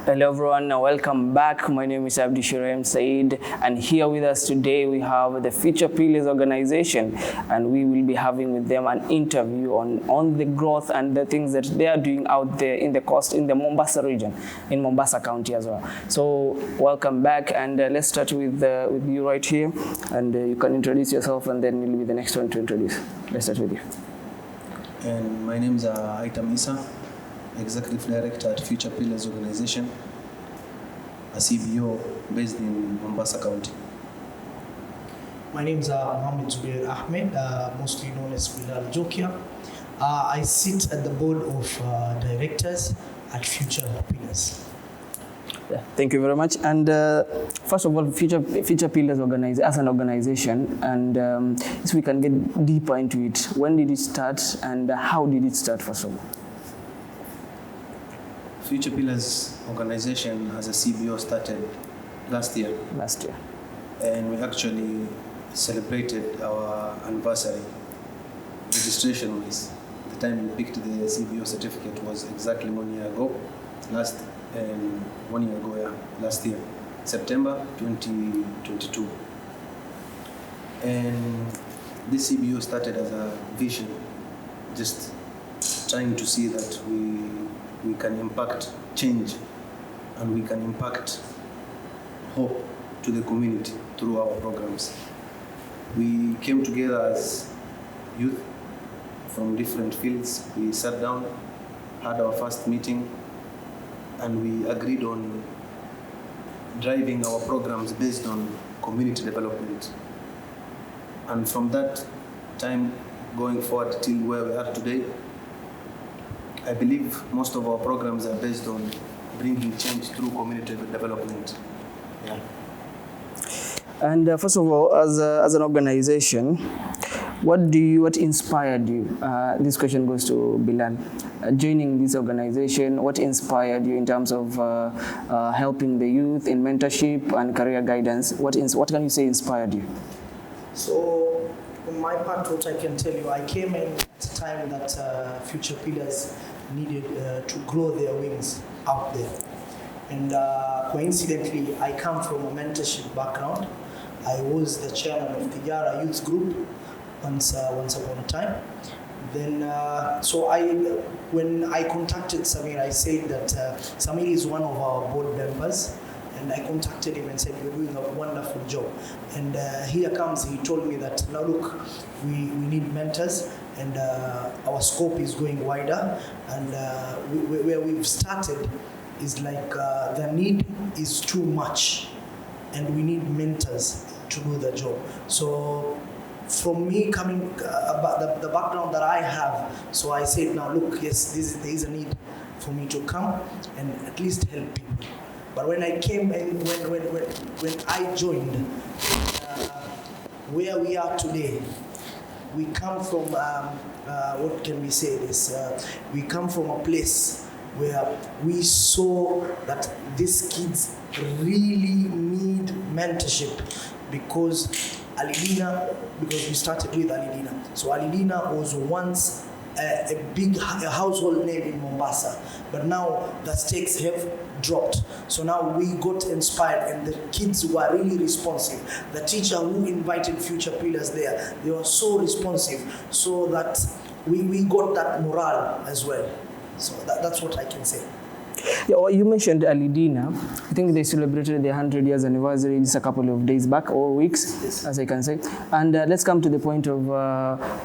Hello everyone, welcome back. My name is Abdi Shirem Said, and here with us today we have the Future Pillars organization, and we will be having with them an interview on the growth and the things that they are doing out there in the coast in the Mombasa region, in Mombasa County as well. So welcome back, and let's start with you right here, and you can introduce yourself, and then we'll be the next one to introduce. Let's start with you. And my name is Haytham Isse, Executive Director at Future Pillars Organization, a CBO based in Mombasa County. My name is Mohammed Zubair Ahmed, mostly known as Bilal Jokia. I sit at the board of directors at Future Pillars. Yeah, thank you very much. And first of all, Future Pillars as an organization, and if we can get deeper into it, when did it start and how did it start first of all? Future Pillars organization as a CBO started last year. And we actually celebrated our anniversary registration-wise. The time we picked the CBO certificate was exactly 1 year ago. Last year, September 2022. And this CBO started as a vision, just trying to see that we can impact change and we can impact hope to the community through our programs. We came together as youth from different fields. We sat down, had our first meeting, and we agreed on driving our programs based on community development. And from that time going forward till where we are today, I believe most of our programs are based on bringing change through community development. Yeah. And first of all, as an organization, what inspired you? This question goes to Bilal. Joining this organization, what inspired you in terms of helping the youth in mentorship and career guidance? What can you say inspired you? So, on my part, what I can tell you, I came in at a time that Future Pillars needed to grow their wings out there. And coincidentally, I come from a mentorship background. I was the chairman of the Yara Youth Group once upon a time. Then, when I contacted Samir, I said that Samir is one of our board members, and I contacted him and said, "You're doing a wonderful job." And he told me that, now look, we need mentors, and our scope is going wider, and where we've started is like the need is too much, and we need mentors to do the job. So from me coming about the background that I have, so I said, now look, yes, there is a need for me to come and at least help people. But when I came and when I joined, where we are today, we come from what can we say this? We come from a place where we saw that these kids really need mentorship because we started with Alidina. So Alidina was once a big household name in Mombasa, but now the stakes have dropped. So now we got inspired, and the kids were really responsive. The teacher who invited Future Pillars there, they were so responsive, so that we got that morale as well. So that's what I can say. Yeah, well, you mentioned Alidina. I think they celebrated their 100 years anniversary just a couple of days back, or weeks, as I can say. And let's come to the point of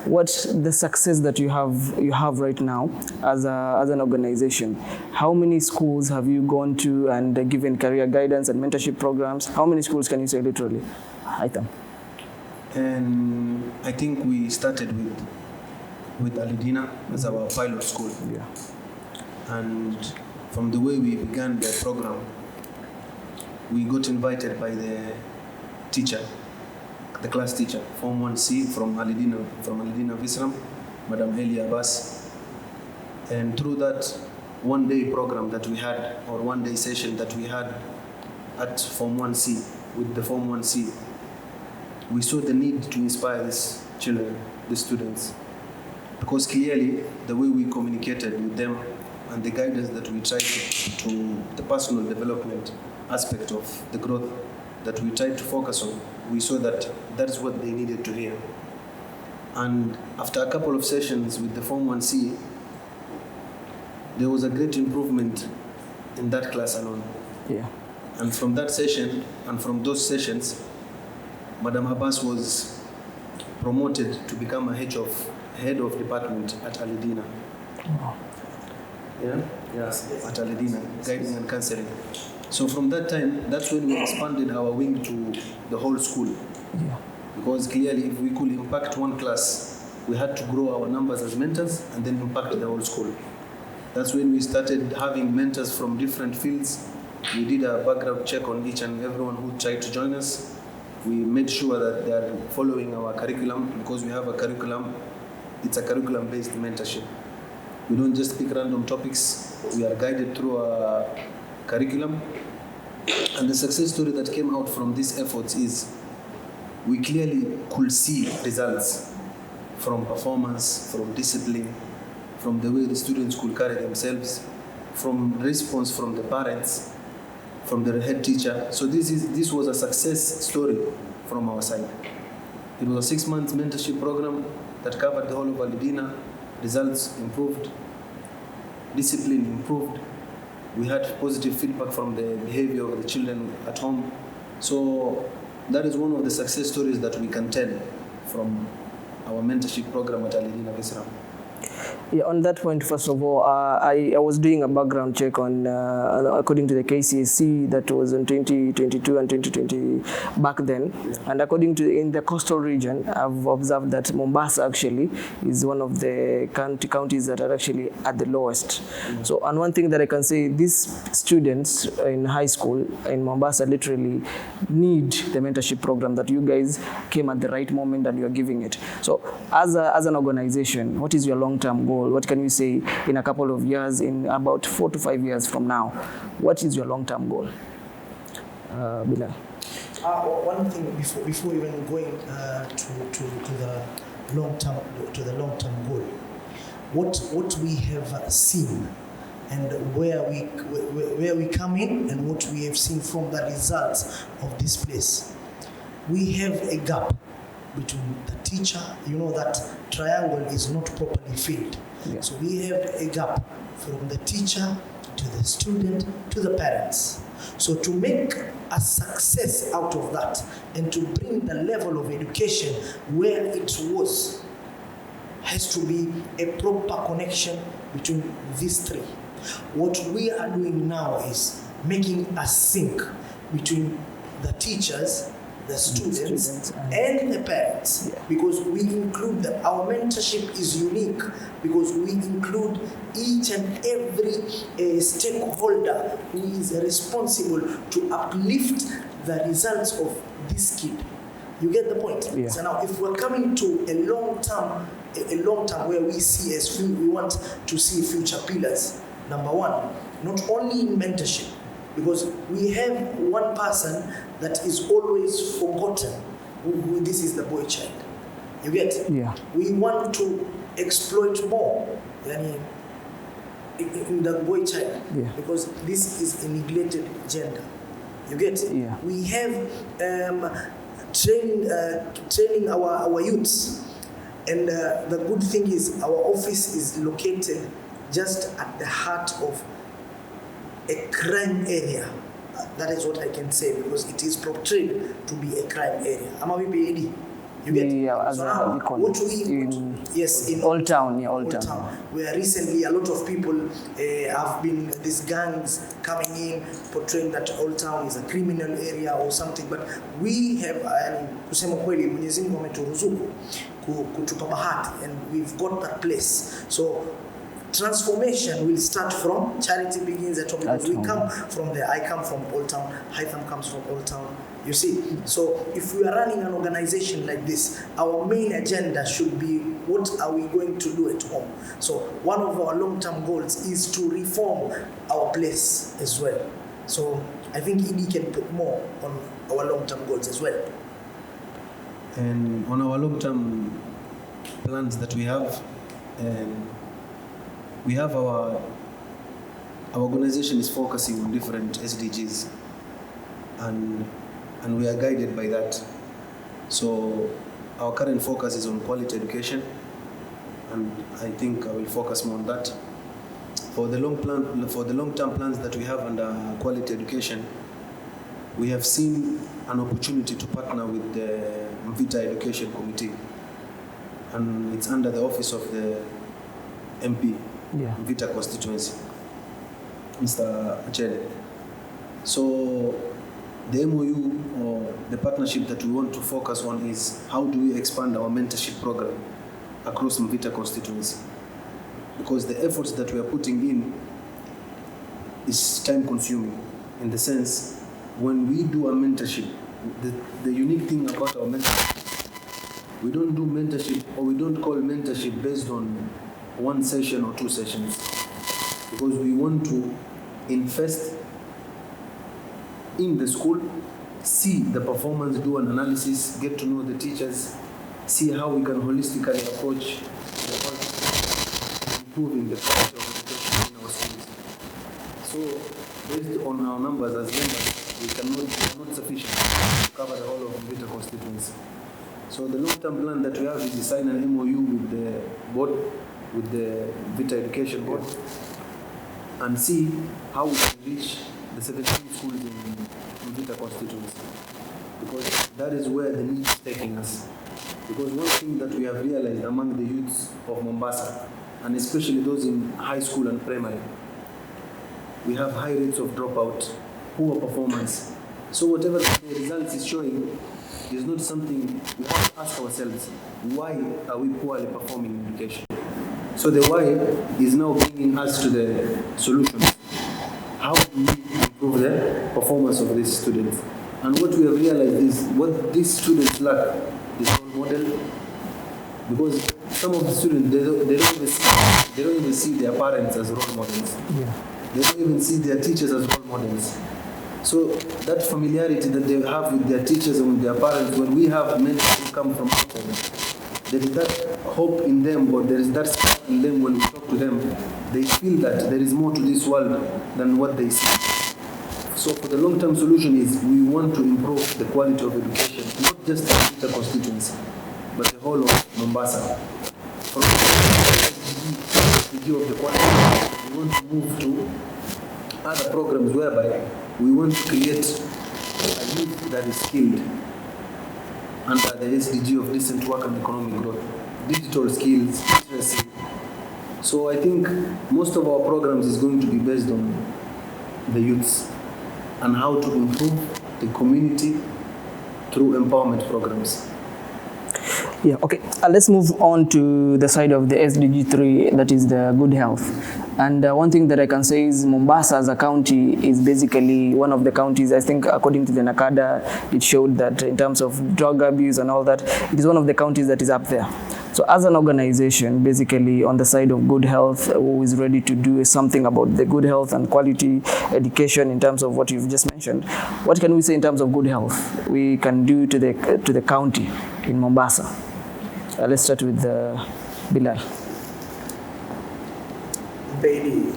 what the success that you have right now as an organization. How many schools have you gone to and given career guidance and mentorship programs? How many schools can you say literally? Haytham. And I think we started with Alidina as our pilot school. Yeah. And from the way we began the program, we got invited by the teacher, the class teacher, Form 1C from Alidina Visram, Madam Elia Abbas. And through that one-day program that we had, or one-day session that we had at Form 1C, with the Form 1C, we saw the need to inspire these children, the students, because clearly the way we communicated with them and the guidance that we try to the personal development aspect of the growth that we tried to focus on, we saw that that is what they needed to hear. And after a couple of sessions with the Form 1C, there was a great improvement in that class alone. Yeah. And from that session, and from those sessions, Madam Abbas was promoted to become a head of department at Alidina. Wow. Yeah, at Alidina, guiding and counseling. So from that time, that's when we expanded our wing to the whole school. Yeah. Because clearly, if we could impact one class, we had to grow our numbers as mentors and then impact the whole school. That's when we started having mentors from different fields. We did a background check on each and everyone who tried to join us. We made sure that they are following our curriculum, because we have a curriculum. It's a curriculum-based mentorship. We don't just pick random topics. We are guided through a curriculum. And the success story that came out from these efforts is we clearly could see results from performance, from discipline, from the way the students could carry themselves, from response from the parents, from the head teacher. So this was a success story from our side. It was a 6-month mentorship program that covered the whole of Alidina. Results improved, discipline improved. We had positive feedback from the behavior of the children at home. So that is one of the success stories that we can tell from our mentorship program at Alidina Visram. Yeah, on that point, first of all, I was doing a background check on, according to the KCSE, that was in 2022 and 2020 back then. Yeah. And according to, in the coastal region, I've observed that Mombasa actually is one of the counties that are actually at the lowest. Mm. So, and one thing that I can say, these students in high school in Mombasa literally need the mentorship program that you guys came at the right moment and you're giving it. So, as an organization, what is your long-term goal? What can you say in a couple of years, in about 4 to 5 years from now? What is your long-term goal? Bilal. One thing before even going to the long-term goal, what we have seen and where we come in and what we have seen from the results of this place, we have a gap between the teacher. You know that triangle is not properly filled. Yeah. So we have a gap from the teacher to the student to the parents. So to make a success out of that and to bring the level of education where it was, has to be a proper connection between these three. What we are doing now is making a sync between the teachers, the students and the parents. Yeah. Because we include our mentorship is unique because we include each and every stakeholder who is responsible to uplift the results of this kid. You get the point? Yeah. So now if we're coming to a long term where we see as we want to see future pillars, number one, not only in mentorship, because we have one person that is always forgotten. This is the boy child. You get? Yeah. We want to exploit more in the boy child, yeah, because this is a neglected gender. You get? Yeah. We have training our youths, and the good thing is our office is located just at the heart of a crime area. That is what I can say because it is portrayed to be a crime area. You get? Yeah, so now, what in Old Town, yeah, Old Town. Where recently a lot of people have been, these gangs coming in, portraying that Old Town is a criminal area or something. But we have, kusema kweli, Mwenyezi Mungu ameturuzuku kutupa bahati, and we've got that place. So transformation will start from charity begins at home. Because we come from there. I come from Old Town. Haytham comes from Old Town. You see? So if we are running an organization like this, our main agenda should be what are we going to do at home? So one of our long-term goals is to reform our place as well. So I think ED can put more on our long-term goals as well. And on our long-term plans that we have our our organization is focusing on different SDGs, and we are guided by that. So our current focus is on quality education, and I think I will focus more on that. For the long-term plans that we have under quality education, we have seen an opportunity to partner with the Mvita Education Committee, and it's under the office of the MP, Mvita constituency, Mr. Achele. So the MOU, or the partnership that we want to focus on, is how do we expand our mentorship program across Mvita constituency, because the efforts that we are putting in is time consuming, in the sense when we do a mentorship, the unique thing about our mentorship, we don't do mentorship, or we don't call mentorship based on one session or two sessions, because we want to invest in the school, see the performance, do an analysis, get to know the teachers, see how we can holistically approach the quality, improving the quality of education in our schools. So based on our numbers as members, we are not sufficient to cover the whole of Mvita constituency. So the long-term plan that we have is to sign an MOU with the board, with the Mvita Education Board, and see how we can reach the 17 schools in Mvita constituency, because that is where the need is taking us. Because one thing that we have realized among the youths of Mombasa, and especially those in high school and primary, we have high rates of dropout, poor performance. So whatever the results is showing is not something we have to ask ourselves, why are we poorly performing in education? So the why is now bringing us to the solutions. How do we improve the performance of these students? And what we have realized is what these students lack is role model, because some of the students, they don't even see their parents as role models. Yeah. They don't even see their teachers as role models. So that familiarity that they have with their teachers and with their parents, when we have men who come from outside, there is that hope in them, or there is that spark in them. When we talk to them, they feel that there is more to this world than what they see. So for the long-term solution is we want to improve the quality of education, not just the constituency, but the whole of Mombasa. From the SDG of the quality, we want to move to other programs whereby we want to create a youth that is skilled under the SDG of decent work and economic growth, digital skills, literacy. So I think most of our programs is going to be based on the youths and how to improve the community through empowerment programs. Yeah, okay. Let's move on to the side of the SDG 3, that is the good health. And one thing that I can say is Mombasa as a county is basically one of the counties, I think according to the NACADA, it showed that in terms of drug abuse and all that, it is one of the counties that is up there. So as an organization, basically on the side of good health, who is ready to do something about the good health and quality education in terms of what you've just mentioned, what can we say in terms of good health we can do to the county in Mombasa? Let's start with Bilal. Baby,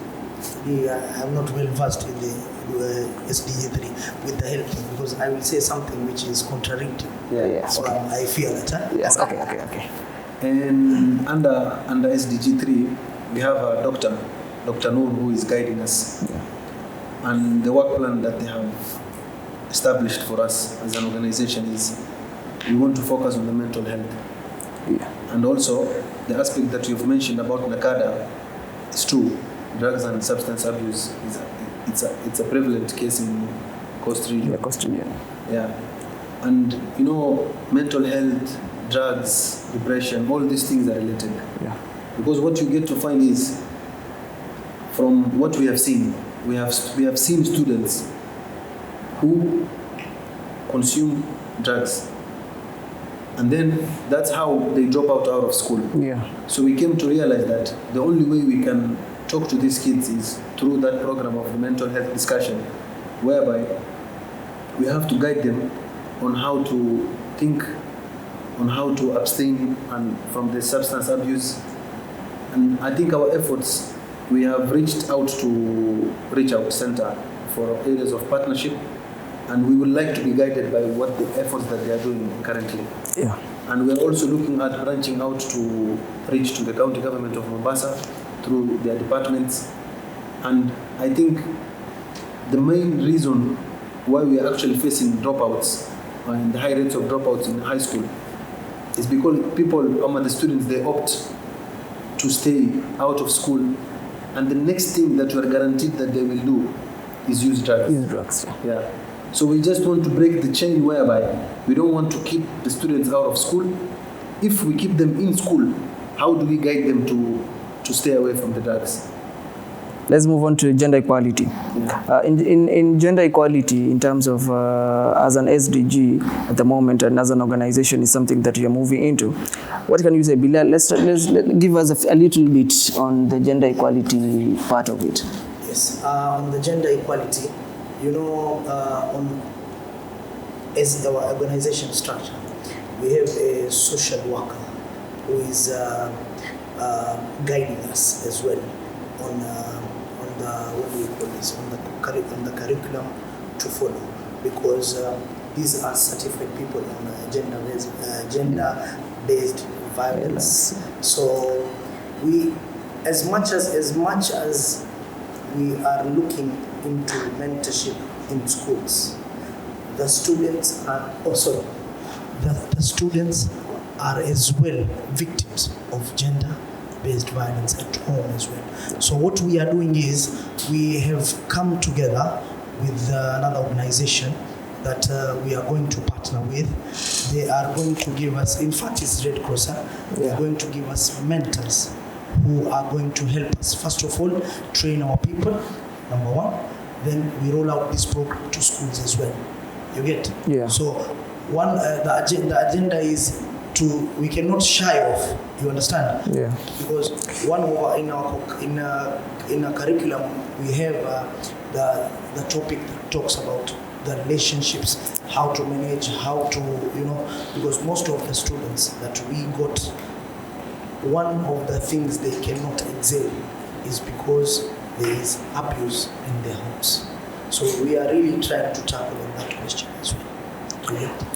I'm not well versed in the SDG 3 with the health, because I will say something which is contradictory. Yeah. So Okay. I fear that. Yes. Okay. And under SDG 3, we have a Dr. Noor, who is guiding us. Yeah. And the work plan that they have established for us as an organization is we want to focus on the mental health. Yeah. And also the aspect that you've mentioned about NACADA is true. Drugs and substance abuse it's a prevalent case in Coast Region. Yeah, Coast Region. Yeah. And mental health, drugs, depression, all these things are related. Yeah. Because what you get to find is, from what we have seen, we have seen students who consume drugs, and then that's how they drop out of school. Yeah. So we came to realize that the only way we can talk to these kids is through that program of the mental health discussion, whereby we have to guide them on how to think, on how to abstain and from the substance abuse. And I think our efforts we have reached out to Reach Out Center for areas of partnership, and we would like to be guided by what the efforts that they are doing currently. Yeah. And we are also looking at branching out to reach to the county government of Mombasa through their departments. And I think the main reason why we are actually facing dropouts and the high rates of dropouts in high school is because people, the students, they opt to stay out of school, and the next thing that you are guaranteed that they will do is use drugs. Use drugs. Yeah. So we just want to break the chain whereby we don't want to keep the students out of school. If we keep them in school, how do we guide them to stay away from the drugs? Let's move on to gender equality. Yeah. In gender equality, in terms of as an SDG at the moment and as an organization, is something that you're moving into. What can you say, Bilal? Let's give us a little bit on the gender equality part of it. Yes, on the gender equality, as our organization structure, we have a social worker who is guiding us as well on the curriculum to follow, because these are certified people on gender-based violence. So we, as much as we are looking into mentorship in schools, the students are also the students are as well victims of gender-based violence at home as well. So what we are doing is we have come together with another organization that we are going to partner with. They are going to give us, in fact it's Red Cross, they are going to give us mentors who are going to help us, first of all, train our people, number one. Then we roll out this program to schools as well. You get? Yeah. So one, the agenda is we cannot shy off. You understand? Yeah. Because one in our curriculum we have the topic that talks about the relationships, how to manage, how to because most of the students that we got, one of the things they cannot excel is because there is abuse in their homes. So we are really trying to tackle on that question as well.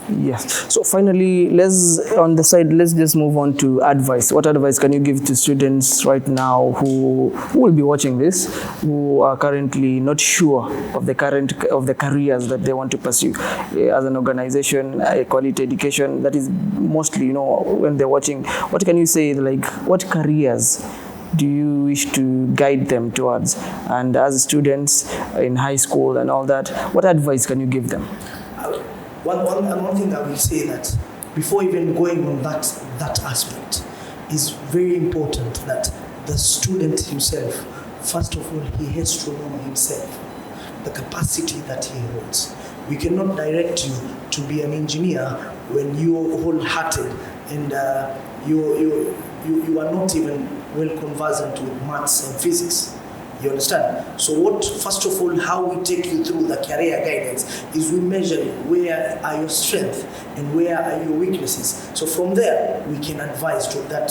Yes. So finally, let's just move on to advice. What advice can you give to students right now who will be watching this, who are currently not sure of the careers that they want to pursue as an organization, quality education? That is mostly, when they're watching. What can you say? Like, what careers do you wish to guide them towards? And as students in high school and all that, what advice can you give them? One thing I will say that before even going on that aspect, is very important that the student himself, first of all, he has to know himself, the capacity that he holds. We cannot direct you to be an engineer when you're wholehearted and you are not even well conversant with maths and physics. You understand? So first of all, how we take you through the career guidance is we measure where are your strengths and where are your weaknesses. So from there, we can advise to the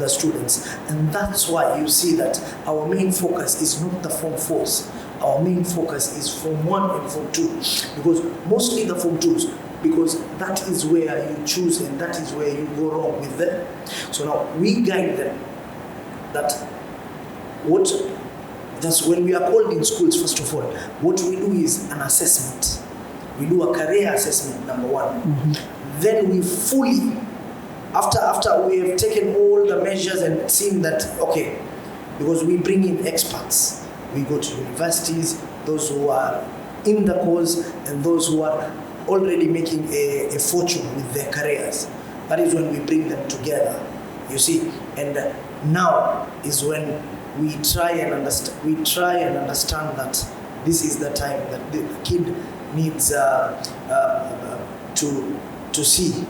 students. And that's why you see that our main focus is not the Form 4s. Our main focus is Form 1 and Form 2. Because mostly the Form 2s, because that is where you choose and that is where you go wrong with them. So now we guide them that that's when we are called in schools, first of all, what we do is an assessment. We do a career assessment, number one. Mm-hmm. Then we fully, after we have taken all the measures and seen that, okay, because we bring in experts. We go to universities, those who are in the course and those who are already making a fortune with their careers. That is when we bring them together, you see. And now is when we try and understand that this is the time that the kid needs to see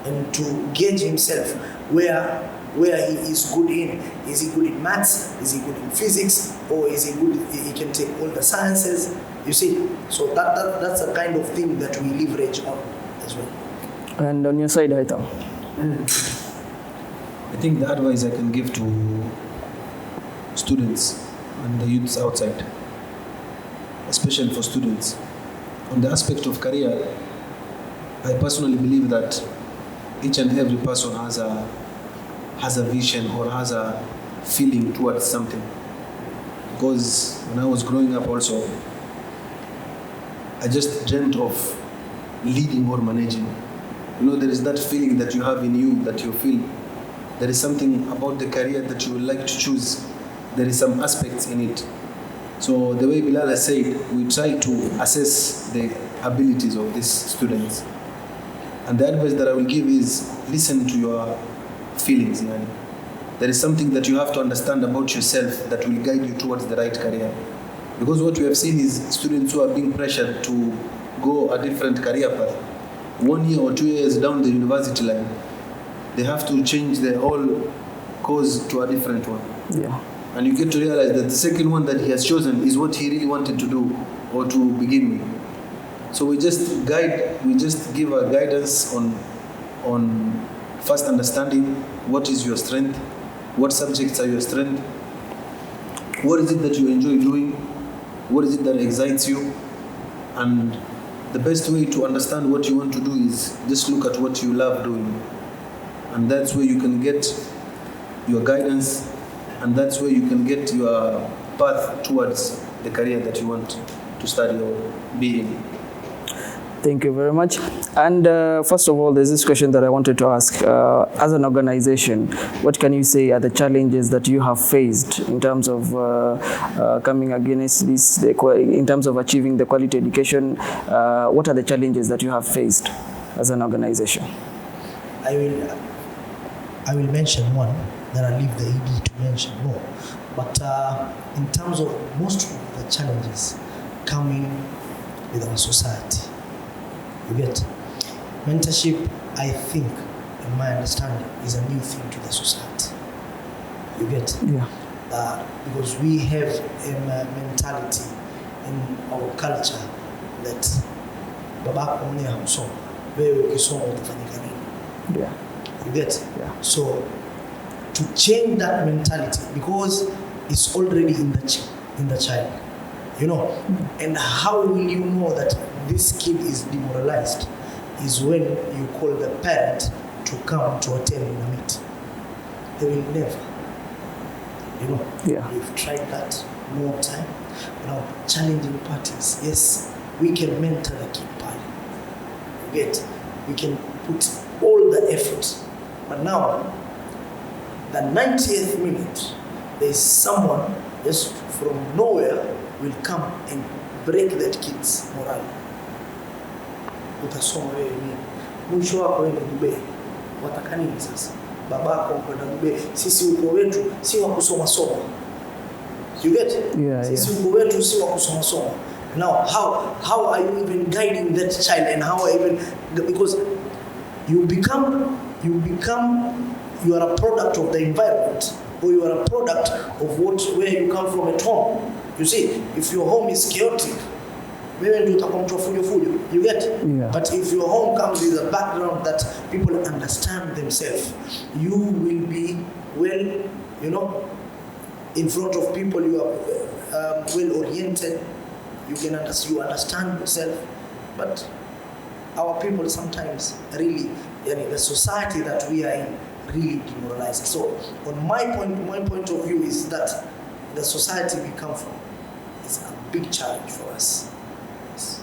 and to gauge himself where he is good in. Is he good in maths? Is he good in physics? Or is he good? He can take all the sciences. You see, so that's a kind of thing that we leverage on as well. And on your side, Haytham? I think the advice I can give to students and the youths outside, especially for students. On the aspect of career, I personally believe that each and every person has a vision or has a feeling towards something. Because when I was growing up also, I just dreamt of leading or managing. You know, there is that feeling that you have in you, that you feel there is something about the career that you would like to choose. There is some aspects in it. So the way Bilal has said, we try to assess the abilities of these students. And the advice that I will give is listen to your feelings. Yani. There is something that you have to understand about yourself that will guide you towards the right career. Because what we have seen is students who are being pressured to go a different career path. 1 year or 2 years down the university line, they have to change their whole course to a different one. Yeah. And you get to realize that the second one that he has chosen is what he really wanted to do or to begin with. So we just give a guidance on first understanding what is your strength, what subjects are your strength, what is it that you enjoy doing, what is it that excites you, and the best way to understand what you want to do is just look at what you love doing. And that's where you can get your guidance, and that's where you can get your path towards the career that you want to study or be in. Thank you very much. And first of all, there's this question that I wanted to ask. As an organization, what can you say are the challenges that you have faced in terms of coming against this, in terms of achieving the quality education? What are the challenges that you have faced as an organization? I will mention one, then I'll leave the ED to mention more. But in terms of most of the challenges coming with our society, you get mentorship, I think, in my understanding, is a new thing to the society. You get? Yeah. Because we have a mentality in our culture that babako mwenye hamsoma, wewe ukisoma utafanyika nini? Yeah. You get? Yeah. So to change that mentality, because it's already in the child, you know. And how will you know that this kid is demoralized? Is when you call the parent to come to attend in a meeting. They will never, you know. Yeah. We've tried that more time. Now, challenging parties, yes, we can mentor the kid part. You get? We can put all the effort. But now, the 90th minute, there's someone just from nowhere will come and break that kid's morale. Utasoma wewe nini? Mwisho wako wewe Dubai. Wataka nini sasa? Babako kwenda Dubai. Sisi uko wetu si wa kusoma soma. You get? Yeah, Sisi uko wetu si wa kusoma soma. Now, how are you even guiding that child, and how even, because you are a product of the environment, or you are a product of where you come from at home. You see, if your home is chaotic, wewe ndio utakuwa mtu fujo. You get? Yeah. But if your home comes with a background that people understand themselves, you will be well, you know, in front of people. You are well oriented. You understand yourself. But our people sometimes really, the society that we are in really demoralizes. So on my point of view is that the society we come from is a big challenge for us. Yes.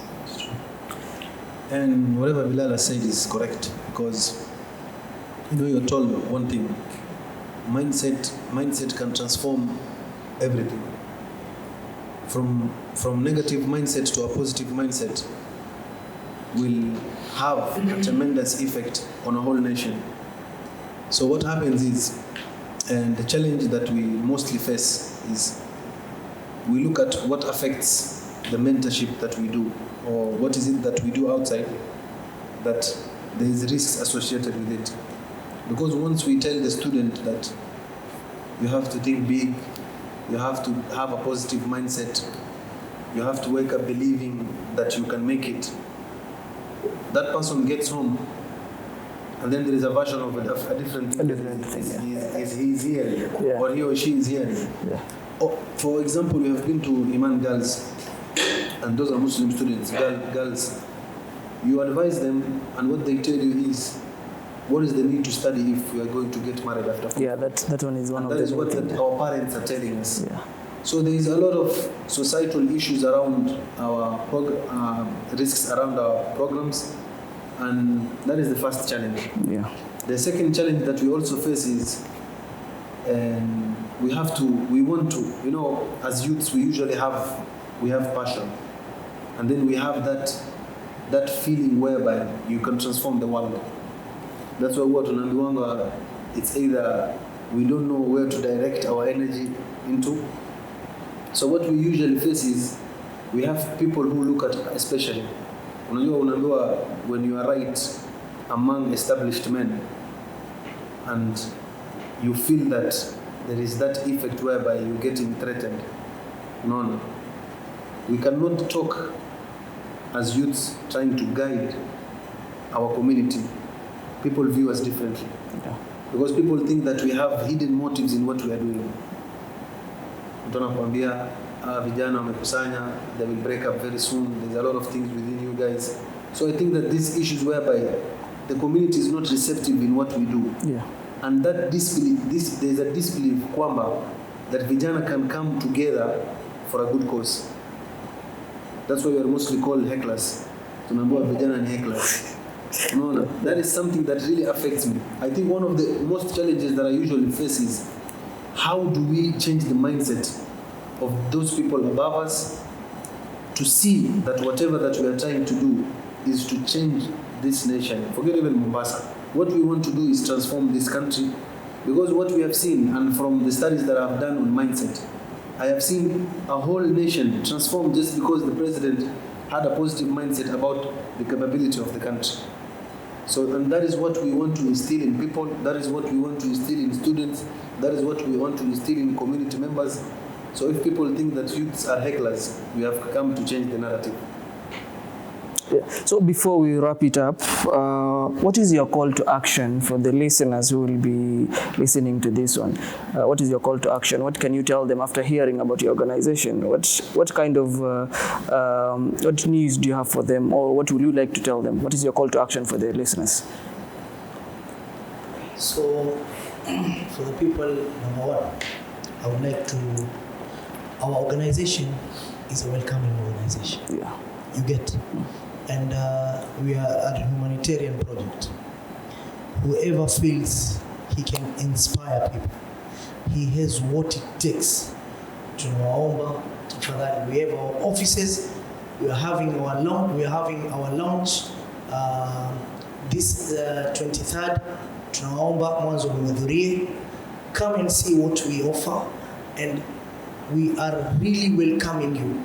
And whatever Bilal has said is correct, because you know, you're told one thing: mindset can transform everything. From negative mindset to a positive mindset will have a tremendous effect on a whole nation. So what happens is, and the challenge that we mostly face is, we look at what affects the mentorship that we do, or what is it that we do outside, that there is risks associated with it. Because once we tell the student that you have to think big, you have to have a positive mindset, you have to wake up believing that you can make it, that person gets home, and then there is a version of a different thing. Yeah. He's hearing, Yeah. or he or she is hearing. Yeah. For example, we have been to Iman girls, and those are Muslim students, girls. You advise them, and what they tell you is, what is the need to study if we are going to get married after 4? Yeah, that one is one and of that the is what things. our parents are telling us. Yeah. So there is a lot of societal issues around our risks around our programs, and that is the first challenge. Yeah. The second challenge that we also face is we want to, as youths we usually have passion, and then we have that feeling whereby you can transform the world. That's why what tunaambiwanga, it's either we don't know where to direct our energy into. So what we usually face is we have people who look at, especially unaambiwa when you are right among established men and you feel that there is that effect whereby you're getting threatened. No. We cannot talk as youths trying to guide our community. People view us differently. Yeah. Because people think that we have hidden motives in what we are doing. Mtu anakuambia vijana wamekusanya, they will break up very soon. There's a lot of things within you guys. So I think that these issues whereby the community is not receptive in what we do. Yeah. And that disbelief, there's a disbelief kwamba that vijana can come together for a good cause. That's why we are mostly called hecklers. Tunaambiwa vijana ni hecklers. No, that is something that really affects me. I think one of the most challenges that I usually face is how do we change the mindset of those people above us to see that whatever that we are trying to do is to change this nation. Forget even Mombasa. What we want to do is transform this country, because what we have seen, and from the studies that I've done on mindset, I have seen a whole nation transform just because the president had a positive mindset about the capability of the country. So, and that is what we want to instill in people, that is what we want to instill in students, that is what we want to instill in community members. So if people think that youths are hecklers, we have come to change the narrative. Yeah. So before we wrap it up, what is your call to action for the listeners who will be listening to this one? What is your call to action? What can you tell them after hearing about your organization? What kind of what news do you have for them, or what would you like to tell them? What is your call to action for the listeners? So for the people, number one, I would like to, our organization is a welcoming organization. Yeah. You get? And we are a humanitarian project. Whoever feels he can inspire people, he has what it takes. Tunawaomba tafadhali, we have our offices, we are having our launch this 23rd. Tunawaomba mwanzo muhudhurie, come and see what we offer, and we are really welcoming you.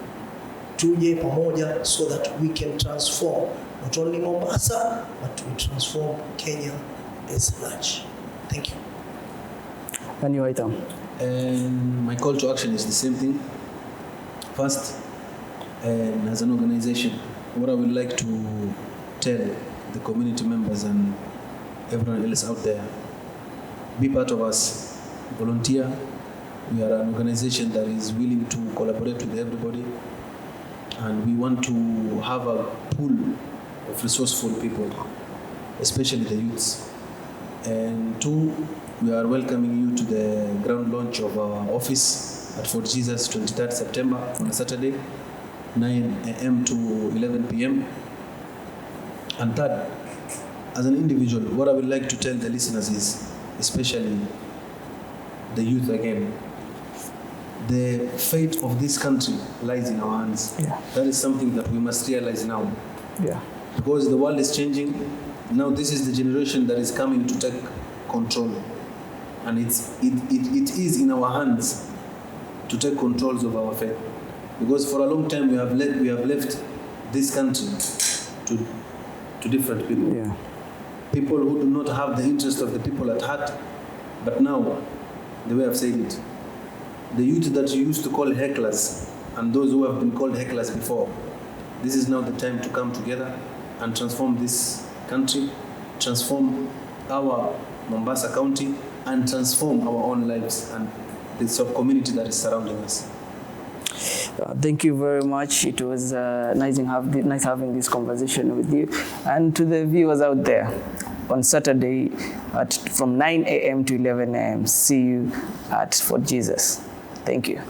Tuje pamoja so that we can transform not only Mombasa, but we transform Kenya as large. Thank you. And you, Haytham? And my call to action is the same thing. First, as an organization, what I would like to tell the community members and everyone else out there, be part of us, volunteer. We are an organization that is willing to collaborate with everybody, and we want to have a pool of resourceful people, especially the youths. And two, we are welcoming you to the ground launch of our office at Fort Jesus, 23rd September on a Saturday, 9 a.m. to 11 p.m. And third, as an individual, what I would like to tell the listeners is, especially the youth again, the fate of this country lies in our hands. Yeah. That is something that we must realize now. Yeah. Because the world is changing. Now this is the generation that is coming to take control. And it is in our hands to take controls of our fate. Because for a long time we have left this country to different people. Yeah. People who do not have the interest of the people at heart. But now, the way I've said it, the youth that you used to call hecklers and those who have been called hecklers before, this is now the time to come together and transform this country, transform our Mombasa County, and transform our own lives. And the sort of community that is surrounding us. Thank you very much. It was nice having this conversation with you. And to the viewers out there, on Saturday from 9 a.m. to 11 a.m. See you at For Jesus. Thank you.